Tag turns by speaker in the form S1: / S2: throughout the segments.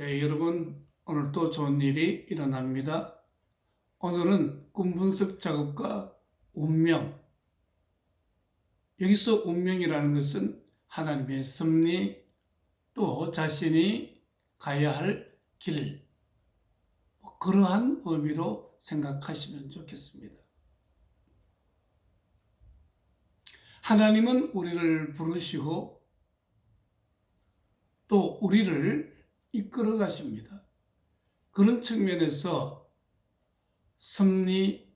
S1: 네, 여러분, 오늘 또 좋은 일이 일어납니다. 오늘은 꿈 분석 작업과 운명. 여기서 운명이라는 것은 하나님의 섭리, 또 자신이 가야 할 길, 그러한 의미로 생각하시면 좋겠습니다. 하나님은 우리를 부르시고 또 우리를 이끌어 가십니다. 그런 측면에서 섭리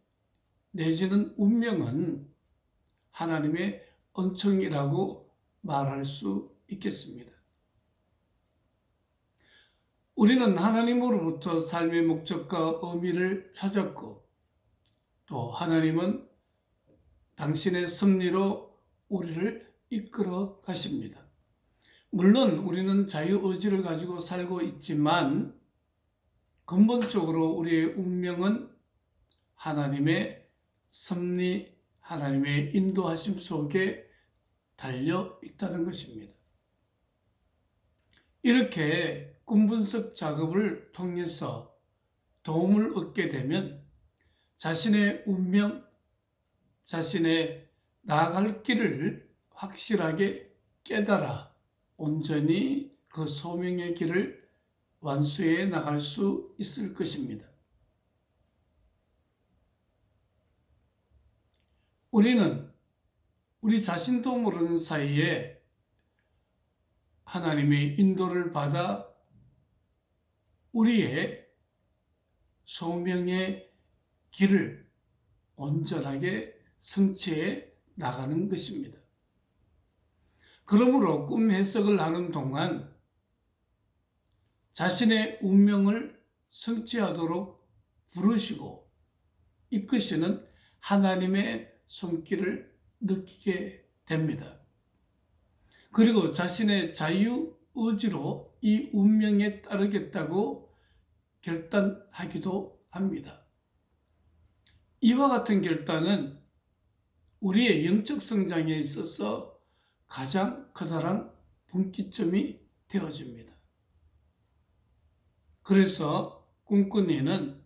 S1: 내지는 운명은 하나님의 은총이라고 말할 수 있겠습니다. 우리는 하나님으로부터 삶의 목적과 의미를 찾았고, 또 하나님은 당신의 섭리로 우리를 이끌어 가십니다. 물론 우리는 자유의지를 가지고 살고 있지만 근본적으로 우리의 운명은 하나님의 섭리, 하나님의 인도하심 속에 달려 있다는 것입니다. 이렇게 꿈 분석 작업을 통해서 도움을 얻게 되면 자신의 운명, 자신의 나아갈 길을 확실하게 깨달아 온전히 그 소명의 길을 완수해 나갈 수 있을 것입니다. 우리는 우리 자신도 모르는 사이에 하나님의 인도를 받아 우리의 소명의 길을 온전하게 성취해 나가는 것입니다. 그러므로 꿈 해석을 하는 동안 자신의 운명을 성취하도록 부르시고 이끄시는 하나님의 손길을 느끼게 됩니다. 그리고 자신의 자유의지로 이 운명에 따르겠다고 결단하기도 합니다. 이와 같은 결단은 우리의 영적 성장에 있어서 가장 커다란 분기점이 되어집니다. 그래서 꿈꾸니는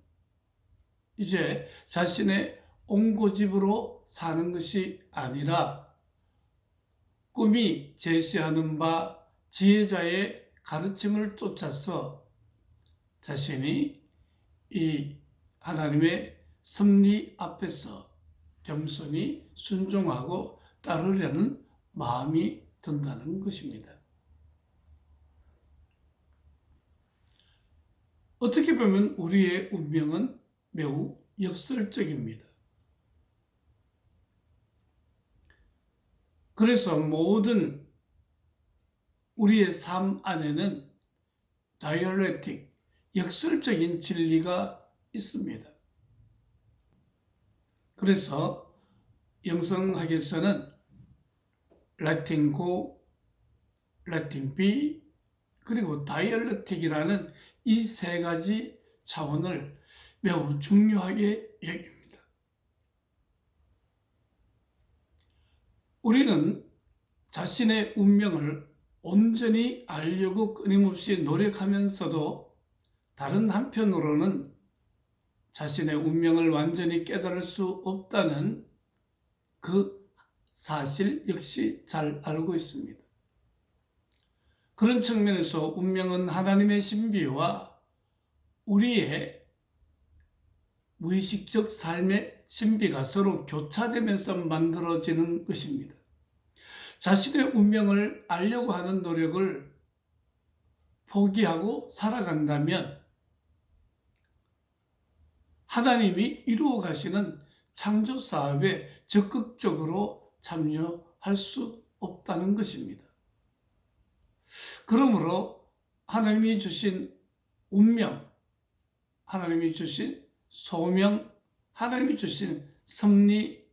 S1: 이제 자신의 옹고집으로 사는 것이 아니라 꿈이 제시하는 바 지혜자의 가르침을 쫓아서 자신이 이 하나님의 섭리 앞에서 겸손히 순종하고 따르려는 마음이 든다는 것입니다. 어떻게 보면 우리의 운명은 매우 역설적입니다. 그래서 모든 우리의 삶 안에는 다이얼렉틱, 역설적인 진리가 있습니다. 그래서 영성학에서는 Letting go, letting be, 그리고 다이얼렉틱이라는 이 세 가지 차원을 매우 중요하게 여깁니다. 우리는 자신의 운명을 온전히 알려고 끊임없이 노력하면서도 다른 한편으로는 자신의 운명을 완전히 깨달을 수 없다는 그 사실 역시 잘 알고 있습니다. 그런 측면에서 운명은 하나님의 신비와 우리의 무의식적 삶의 신비가 서로 교차되면서 만들어지는 것입니다. 자신의 운명을 알려고 하는 노력을 포기하고 살아간다면 하나님이 이루어 가시는 창조 사업에 적극적으로 참여할 수 없다는 것입니다. 그러므로 하나님이 주신 운명, 하나님이 주신 소명, 하나님이 주신 섭리,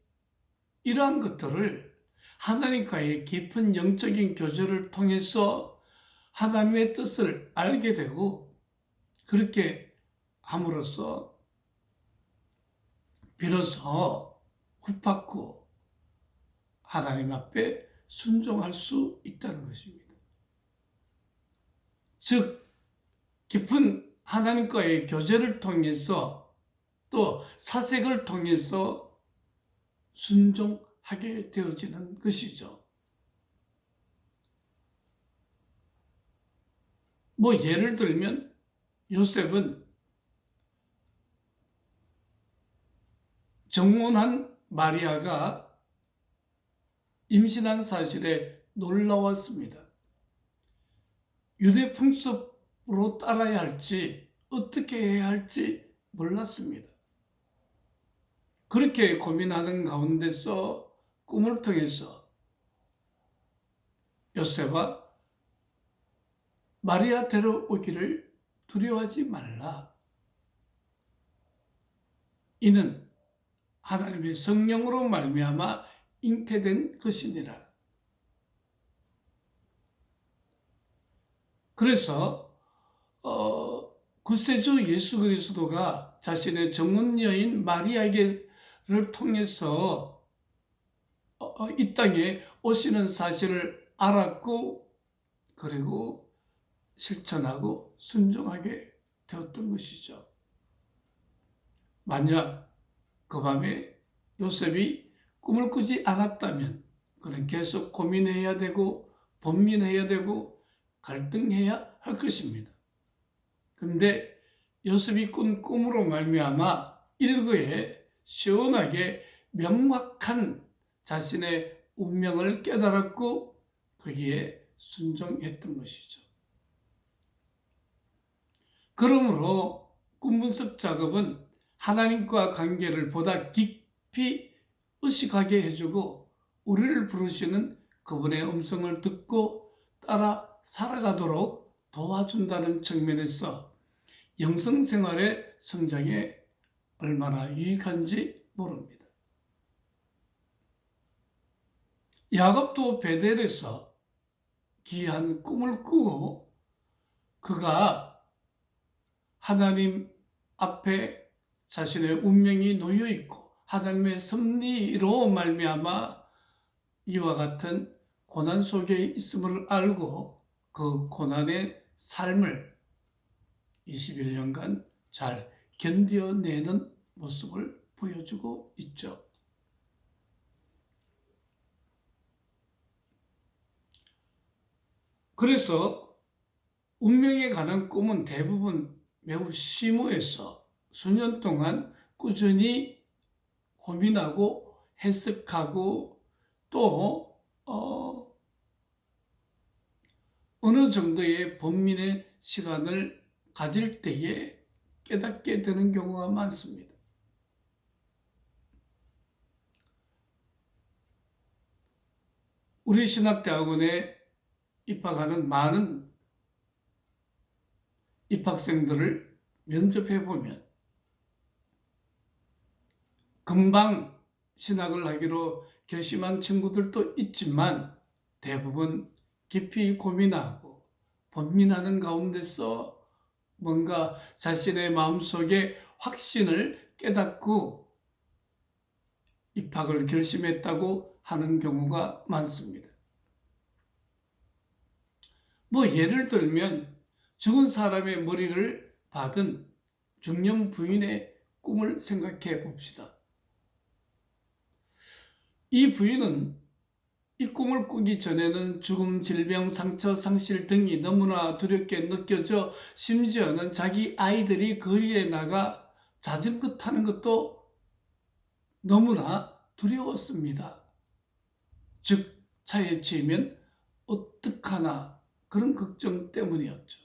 S1: 이러한 것들을 하나님과의 깊은 영적인 교제를 통해서 하나님의 뜻을 알게 되고 그렇게 함으로써 비로소 후팍고 하나님 앞에 순종할 수 있다는 것입니다. 즉 깊은 하나님과의 교제를 통해서 또 사색을 통해서 순종하게 되어지는 것이죠. 예를 들면 요셉은 정혼한 마리아가 임신한 사실에 놀라웠습니다. 유대 풍습으로 따라야 할지 어떻게 해야 할지 몰랐습니다. 그렇게 고민하는 가운데서 꿈을 통해서 요셉아 마리아 데려오기를 두려워하지 말라. 이는 하나님의 성령으로 말미암아 잉태된 것이니라. 그래서 구세주 예수 그리스도가 자신의 정혼 여인 마리아를 통해서 이 땅에 오시는 사실을 알았고 그리고 실천하고 순종하게 되었던 것이죠. 만약 그 밤에 요셉이 꿈을 꾸지 않았다면 그는 계속 고민해야 되고 번민해야 되고 갈등해야 할 것입니다. 근데 요셉이 꾼 꿈으로 말미암아 일거에 시원하게 명확한 자신의 운명을 깨달았고 거기에 순종했던 것이죠. 그러므로 꿈 분석 작업은 하나님과 관계를 보다 깊이 의식하게 해주고 우리를 부르시는 그분의 음성을 듣고 따라 살아가도록 도와준다는 측면에서 영성생활의 성장에 얼마나 유익한지 모릅니다. 야곱도 베델에서 귀한 꿈을 꾸고 그가 하나님 앞에 자신의 운명이 놓여 있고 하나님의 섭리로 말미암아 이와 같은 고난 속에 있음을 알고 그 고난의 삶을 21년간 잘 견뎌내는 모습을 보여주고 있죠. 그래서 운명에 관한 꿈은 대부분 매우 심오해서 수년 동안 꾸준히 고민하고 해석하고 또 어느 정도의 번민의 시간을 가질 때에 깨닫게 되는 경우가 많습니다. 우리 신학대학원에 입학하는 많은 입학생들을 면접해보면 금방 신학을 하기로 결심한 친구들도 있지만 대부분 깊이 고민하고 번민하는 가운데서 뭔가 자신의 마음속에 확신을 깨닫고 입학을 결심했다고 하는 경우가 많습니다. 예를 들면 죽은 사람의 머리를 받은 중년 부인의 꿈을 생각해 봅시다. 이 부인은 이 꿈을 꾸기 전에는 죽음, 질병, 상처, 상실 등이 너무나 두렵게 느껴져 심지어는 자기 아이들이 거리에 나가 자전거 타는 것도 너무나 두려웠습니다. 즉 차에 치이면 어떡하나 그런 걱정 때문이었죠.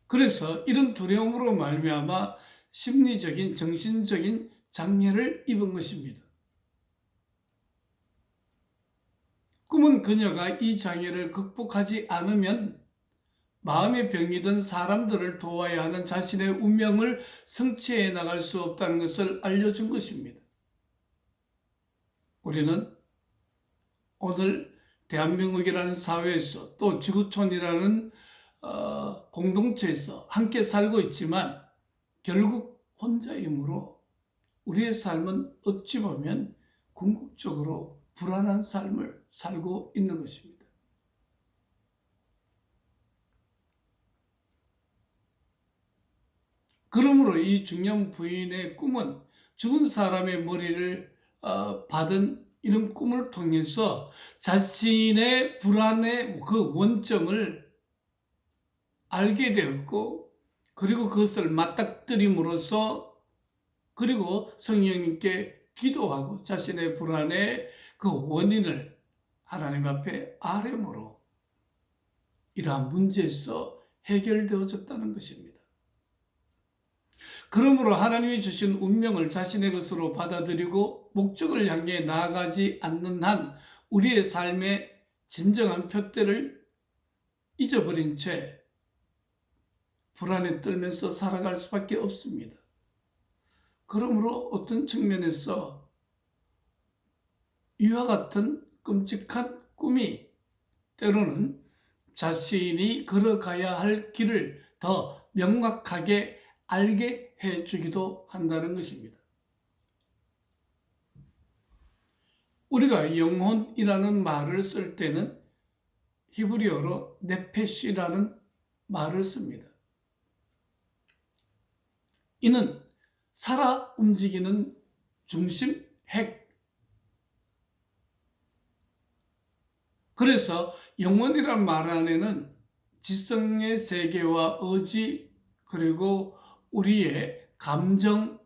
S1: 그래서 이런 두려움으로 말미암아 심리적인, 정신적인 장애를 입은 것입니다. 꿈은 그녀가 이 장애를 극복하지 않으면 마음의 병이든 사람들을 도와야 하는 자신의 운명을 성취해 나갈 수 없다는 것을 알려준 것입니다. 우리는 오늘 대한민국이라는 사회에서 또 지구촌이라는 공동체에서 함께 살고 있지만 결국 혼자이므로 우리의 삶은 어찌 보면 궁극적으로 불안한 삶을 살고 있는 것입니다. 그러므로 이 중년 부인의 꿈은 죽은 사람의 머리를 받은 이런 꿈을 통해서 자신의 불안의 그 원점을 알게 되었고, 그리고 그것을 맞닥뜨림으로써, 그리고 성령님께 기도하고 자신의 불안의 그 원인을 하나님 앞에 아뢰므로 이러한 문제에서 해결되어졌다는 것입니다. 그러므로 하나님이 주신 운명을 자신의 것으로 받아들이고 목적을 향해 나아가지 않는 한 우리의 삶의 진정한 표대를 잊어버린 채 불안에 떨면서 살아갈 수밖에 없습니다. 그러므로 어떤 측면에서 이와 같은 끔찍한 꿈이 때로는 자신이 걸어가야 할 길을 더 명확하게 알게 해주기도 한다는 것입니다. 우리가 영혼이라는 말을 쓸 때는 히브리어로 네페시라는 말을 씁니다. 이는 살아 움직이는 중심, 핵. 그래서 영혼이란 말 안에는 지성의 세계와 의지, 그리고 우리의 감정,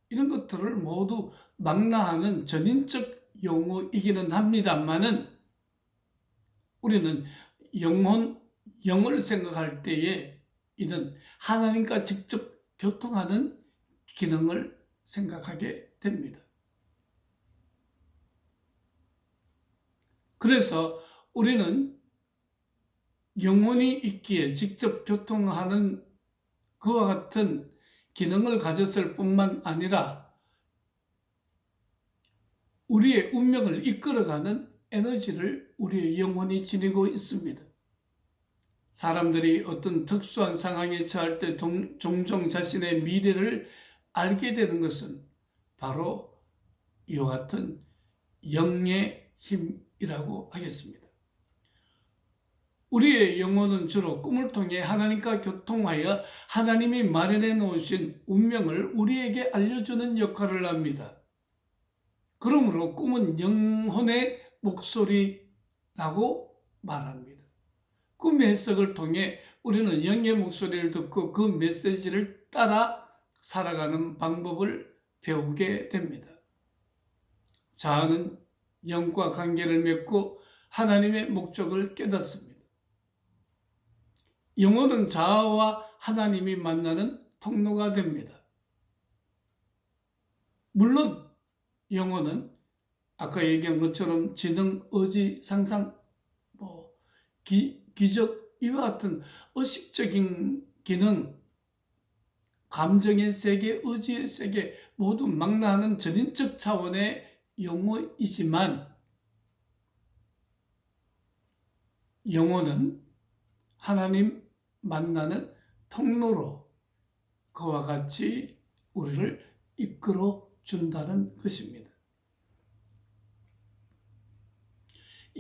S1: 이런 것들을 모두 망라하는 전인적 용어이기는 합니다만은 우리는 영을 생각할 때에 이는 하나님과 직접 교통하는 기능을 생각하게 됩니다. 그래서 우리는 영혼이 있기에 직접 교통하는 그와 같은 기능을 가졌을 뿐만 아니라 우리의 운명을 이끌어가는 에너지를 우리의 영혼이 지니고 있습니다. 사람들이 어떤 특수한 상황에 처할 때 종종 자신의 미래를 알게 되는 것은 바로 이와 같은 영의 힘이라고 하겠습니다. 우리의 영혼은 주로 꿈을 통해 하나님과 교통하여 하나님이 마련해 놓으신 운명을 우리에게 알려주는 역할을 합니다. 그러므로 꿈은 영혼의 목소리라고 말합니다. 꿈의 해석을 통해 우리는 영의 목소리를 듣고 그 메시지를 따라 살아가는 방법을 배우게 됩니다. 자아는 영과 관계를 맺고 하나님의 목적을 깨닫습니다. 영혼은 자아와 하나님이 만나는 통로가 됩니다. 물론 영혼은 아까 얘기한 것처럼 지능, 의지, 상상, 기적, 이와 같은 의식적인 기능, 감정의 세계, 의지의 세계 모두 망라하는 전인적 차원의 용어이지만 영혼은 하나님 만나는 통로로 그와 같이 우리를 이끌어 준다는 것입니다.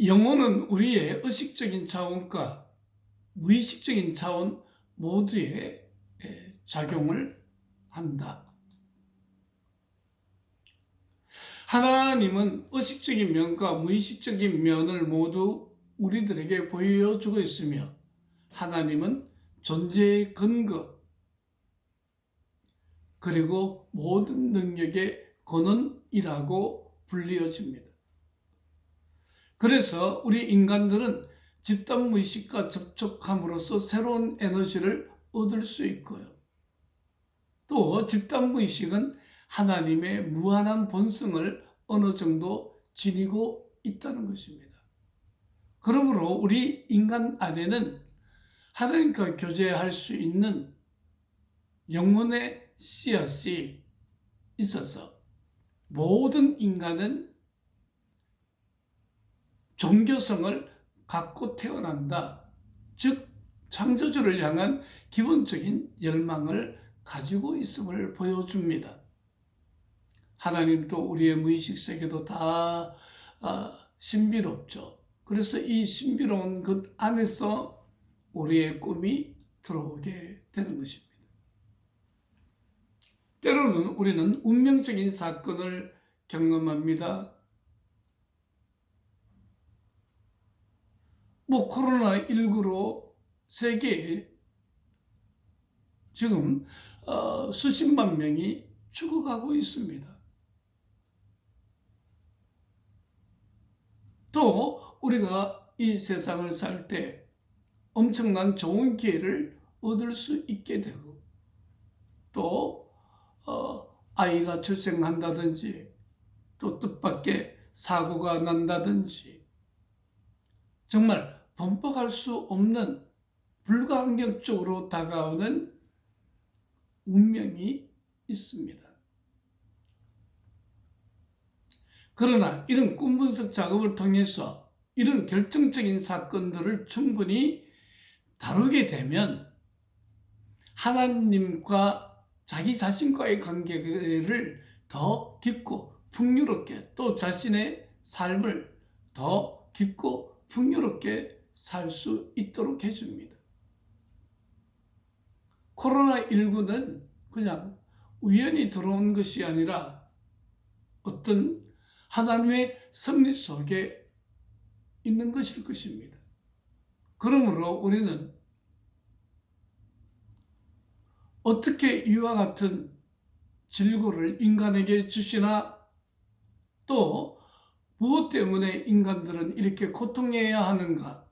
S1: 영혼은 우리의 의식적인 차원과 무의식적인 차원 모두에 작용을 한다. 하나님은 의식적인 면과 무의식적인 면을 모두 우리들에게 보여주고 있으며 하나님은 존재의 근거 그리고 모든 능력의 근원이라고 불리어집니다. 그래서 우리 인간들은 집단 무의식과 접촉함으로써 새로운 에너지를 얻을 수 있고요. 또 집단 무의식은 하나님의 무한한 본성을 어느 정도 지니고 있다는 것입니다. 그러므로 우리 인간 안에는 하나님과 교제할 수 있는 영혼의 씨앗이 있어서 모든 인간은 종교성을 갖고 태어난다. 즉 창조주를 향한 기본적인 열망을 가지고 있음을 보여줍니다. 하나님도 우리의 무의식 세계도 다 신비롭죠. 그래서 이 신비로운 것 안에서 우리의 꿈이 들어오게 되는 것입니다. 때로는 우리는 운명적인 사건을 경험합니다. 코로나19로 세계에 지금 수십만 명이 죽어가고 있습니다. 또 우리가 이 세상을 살 때 엄청난 좋은 기회를 얻을 수 있게 되고, 또 아이가 출생한다든지, 또 뜻밖의 사고가 난다든지, 정말 범벅할 수 없는 불가항력적으로 다가오는 운명이 있습니다. 그러나 이런 꿈 분석 작업을 통해서 이런 결정적인 사건들을 충분히 다루게 되면 하나님과 자기 자신과의 관계를 더 깊고 풍요롭게, 또 자신의 삶을 더 깊고 풍요롭게 살 수 있도록 해줍니다. 코로나19는 그냥 우연히 들어온 것이 아니라 어떤 하나님의 섭리 속에 있는 것일 것입니다. 그러므로 우리는 어떻게 이와 같은 질고를 인간에게 주시나, 또 무엇 때문에 인간들은 이렇게 고통해야 하는가,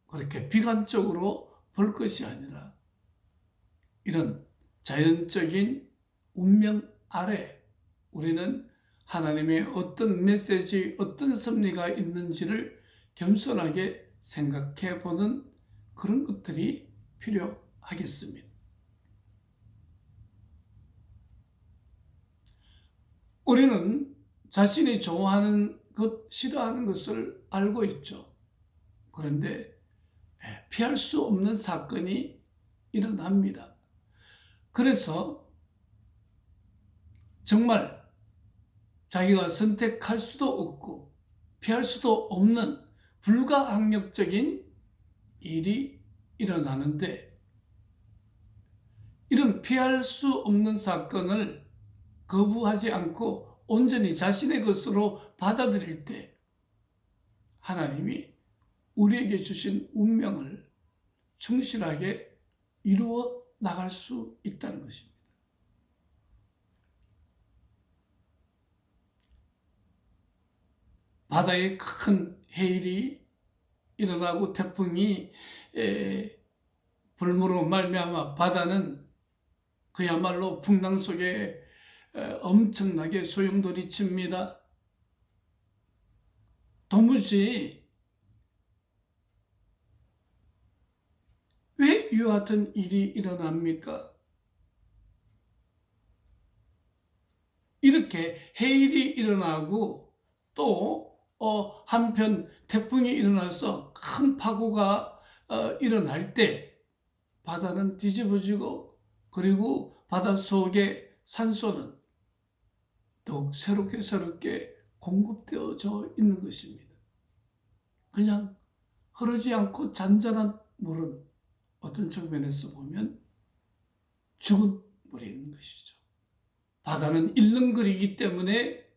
S1: 그렇게 비관적으로 볼 것이 아니라 이런 자연적인 운명 아래 우리는 하나님의 어떤 메시지, 어떤 섭리가 있는지를 겸손하게 생각해 보는 그런 것들이 필요하겠습니다. 우리는 자신이 좋아하는 것, 싫어하는 것을 알고 있죠. 그런데 피할 수 없는 사건이 일어납니다. 그래서 정말 자기가 선택할 수도 없고 피할 수도 없는 불가항력적인 일이 일어나는데, 이런 피할 수 없는 사건을 거부하지 않고 온전히 자신의 것으로 받아들일 때 하나님이 우리에게 주신 운명을 충실하게 이루어 나갈 수 있다는 것입니다. 바다에 큰 해일이 일어나고 태풍이 불므로 말미암아 바다는 그야말로 풍랑 속에 엄청나게 소용돌이칩니다. 도무지 왜 이와 같은 일이 일어납니까? 이렇게 해일이 일어나고 또 한편 태풍이 일어나서 큰 파고가 일어날 때 바다는 뒤집어지고, 그리고 바닷속의 산소는 더욱 새롭게 공급되어져 있는 것입니다. 그냥 흐르지 않고 잔잔한 물은 어떤 측면에서 보면 죽은 물이 있는 것이죠. 바다는 일렁거리기 때문에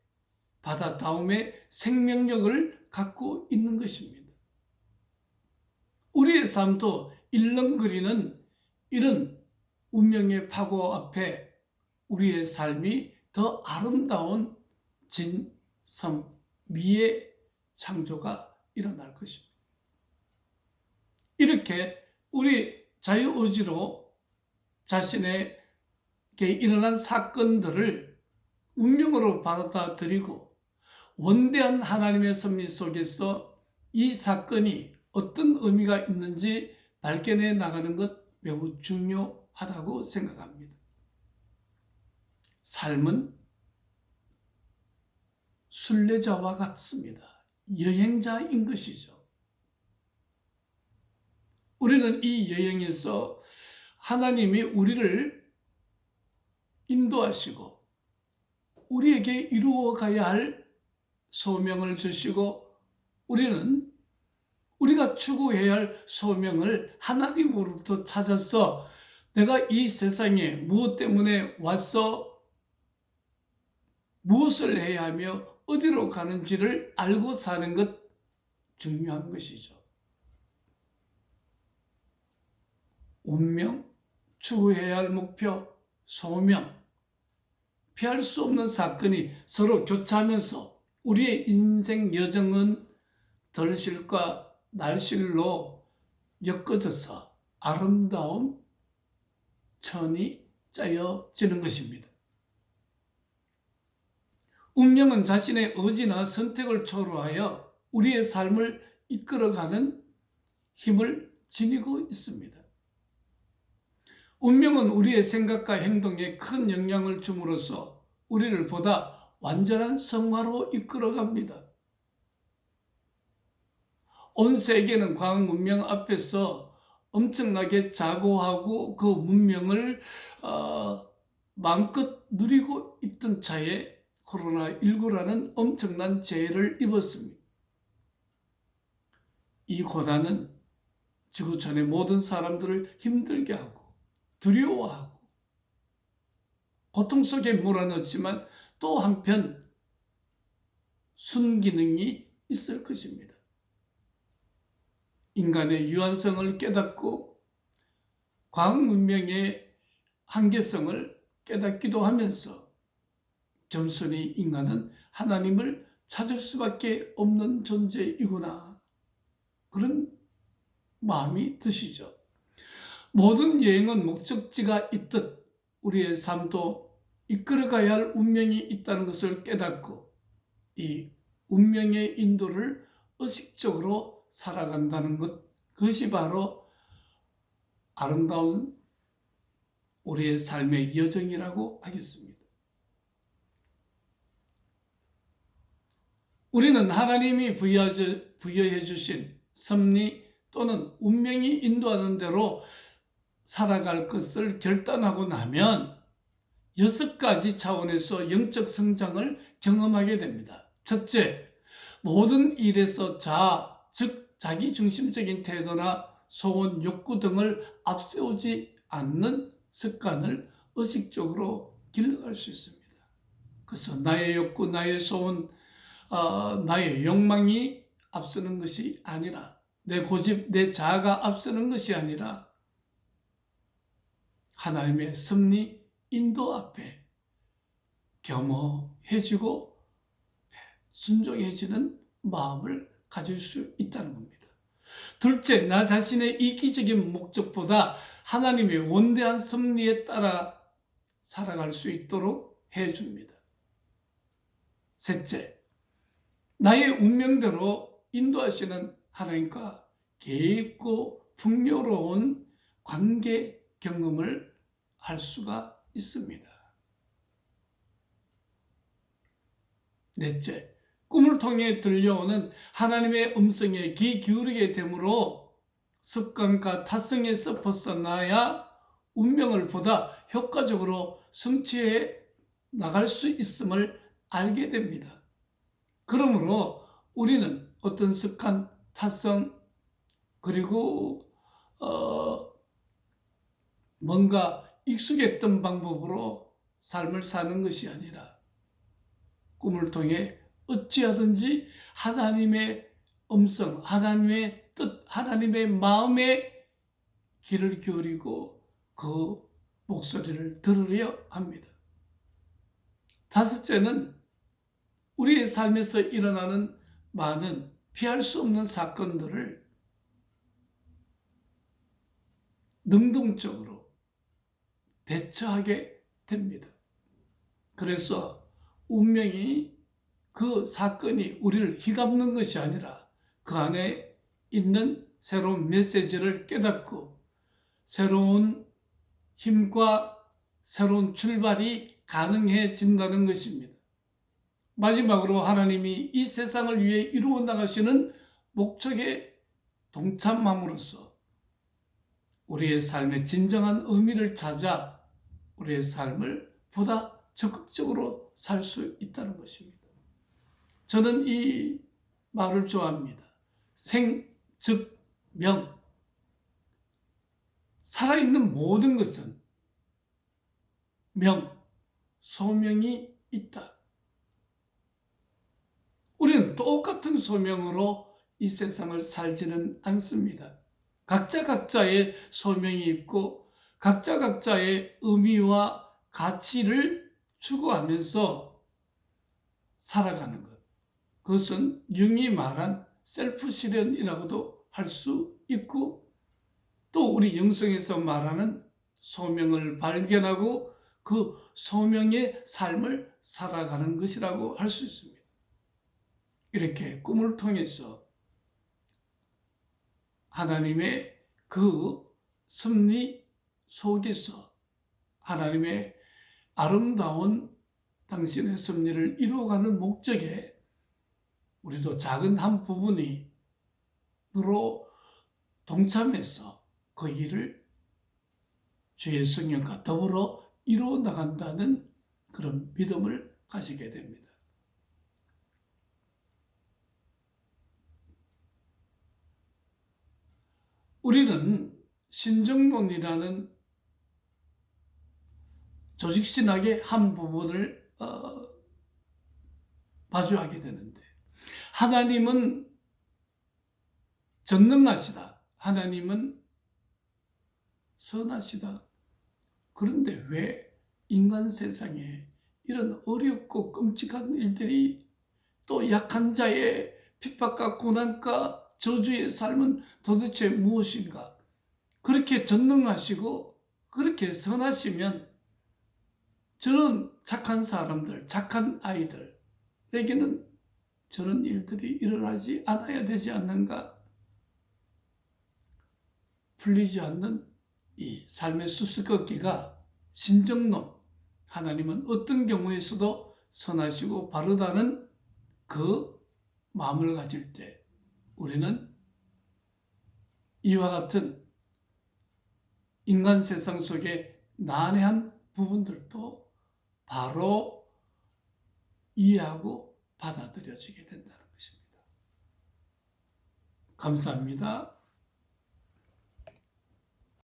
S1: 바다다움의 생명력을 갖고 있는 것입니다. 우리의 삶도 일렁거리는 이런 운명의 파고 앞에 우리의 삶이 더 아름다운 진섬, 미의 창조가 일어날 것입니다. 이렇게 우리 자유의지로 자신에게 일어난 사건들을 운명으로 받아들이고 원대한 하나님의 섭리 속에서 이 사건이 어떤 의미가 있는지 발견해 나가는 것 매우 중요하다고 생각합니다. 삶은 순례자와 같습니다. 여행자인 것이죠. 우리는 이 여행에서 하나님이 우리를 인도하시고 우리에게 이루어가야 할 소명을 주시고, 우리는 우리가 추구해야 할 소명을 하나님으로부터 찾아서 내가 이 세상에 무엇 때문에 와서 무엇을 해야 하며 어디로 가는지를 알고 사는 것 중요한 것이죠. 운명, 추구해야 할 목표, 소명, 피할 수 없는 사건이 서로 교차하면서 우리의 인생 여정은 덜실과 날실로 엮어져서 아름다운 천이 짜여지는 것입니다. 운명은 자신의 의지나 선택을 초월하여 우리의 삶을 이끌어가는 힘을 지니고 있습니다. 운명은 우리의 생각과 행동에 큰 영향을 줌으로써 우리를 보다 완전한 성화로 이끌어갑니다. 온 세계는 과학 문명 앞에서 엄청나게 자고하고 그 문명을 마음껏 누리고 있던 차에 코로나19라는 엄청난 재해를 입었습니다. 이 고난은 지구촌의 모든 사람들을 힘들게 하고 두려워하고 고통 속에 몰아넣지만 또 한편 순기능이 있을 것입니다. 인간의 유한성을 깨닫고 과학 문명의 한계성을 깨닫기도 하면서 겸손히 인간은 하나님을 찾을 수밖에 없는 존재이구나, 그런 마음이 드시죠. 모든 여행은 목적지가 있듯 우리의 삶도 이끌어가야 할 운명이 있다는 것을 깨닫고 이 운명의 인도를 의식적으로 살아간다는 것, 그것이 바로 아름다운 우리의 삶의 여정이라고 하겠습니다. 우리는 하나님이 부여해 주신 섭리 또는 운명이 인도하는 대로 살아갈 것을 결단하고 나면 6가지 차원에서 영적 성장을 경험하게 됩니다. 첫째, 모든 일에서 즉 자기중심적인 태도나 소원, 욕구 등을 앞세우지 않는 습관을 의식적으로 길러갈 수 있습니다. 그래서 나의 욕구, 나의 소원, 나의 욕망이 앞서는 것이 아니라, 내 고집, 내 자아가 앞서는 것이 아니라 하나님의 섭리, 인도 앞에 겸허해지고 순종해지는 마음을 가질 수 있다는 겁니다. 둘째, 나 자신의 이기적인 목적보다 하나님의 원대한 섭리에 따라 살아갈 수 있도록 해줍니다. 셋째, 나의 운명대로 인도하시는 하나님과 깊고 풍요로운 관계 경험을 할 수가 있습니다. 넷째, 꿈을 통해 들려오는 하나님의 음성에 귀 기울이게 되므로 습관과 타성에서 벗어나야 운명을 보다 효과적으로 성취해 나갈 수 있음을 알게 됩니다. 그러므로 우리는 어떤 습관, 타성, 그리고 뭔가 익숙했던 방법으로 삶을 사는 것이 아니라 꿈을 통해 어찌하든지 하나님의 음성, 하나님의 뜻, 하나님의 마음에 귀를 기울이고 그 목소리를 들으려 합니다. 다섯째는 우리의 삶에서 일어나는 많은 피할 수 없는 사건들을 능동적으로 대처하게 됩니다. 그래서 운명이, 그 사건이 우리를 휘감는 것이 아니라 그 안에 있는 새로운 메시지를 깨닫고 새로운 힘과 새로운 출발이 가능해진다는 것입니다. 마지막으로 하나님이 이 세상을 위해 이루어 나가시는 목적에 동참함으로써 우리의 삶의 진정한 의미를 찾아 우리의 삶을 보다 적극적으로 살 수 있다는 것입니다. 저는 이 말을 좋아합니다. 생, 즉, 명. 살아있는 모든 것은 소명이 있다. 우리는 똑같은 소명으로 이 세상을 살지는 않습니다. 각자 각자의 소명이 있고 각자 각자의 의미와 가치를 추구하면서 살아가는 것. 그것은 융이 말한 셀프 실현이라고도 할 수 있고 또 우리 영성에서 말하는 소명을 발견하고 그 소명의 삶을 살아가는 것이라고 할 수 있습니다. 이렇게 꿈을 통해서 하나님의 그 섭리 속에서 하나님의 아름다운 당신의 섭리를 이루어가는 목적에 우리도 작은 한 부분으로 동참해서 그 일을 주의 성령과 더불어 이루어 나간다는 그런 믿음을 가지게 됩니다. 우리는 신정론이라는 조직신학의 한 부분을 마주하게 되는데 하나님은 전능하시다. 하나님은 선하시다. 그런데 왜 인간 세상에 이런 어렵고 끔찍한 일들이 또 약한 자의 핍박과 고난과 저주의 삶은 도대체 무엇인가? 그렇게 전능하시고 그렇게 선하시면 저런 착한 사람들, 착한 아이들에게는 저런 일들이 일어나지 않아야 되지 않는가? 풀리지 않는 이 삶의 수수께끼가 신정론, 하나님은 어떤 경우에서도 선하시고 바르다는 그 마음을 가질 때 우리는 이와 같은 인간 세상 속에 난해한 부분들도 바로 이해하고 받아들여지게 된다는 것입니다. 감사합니다.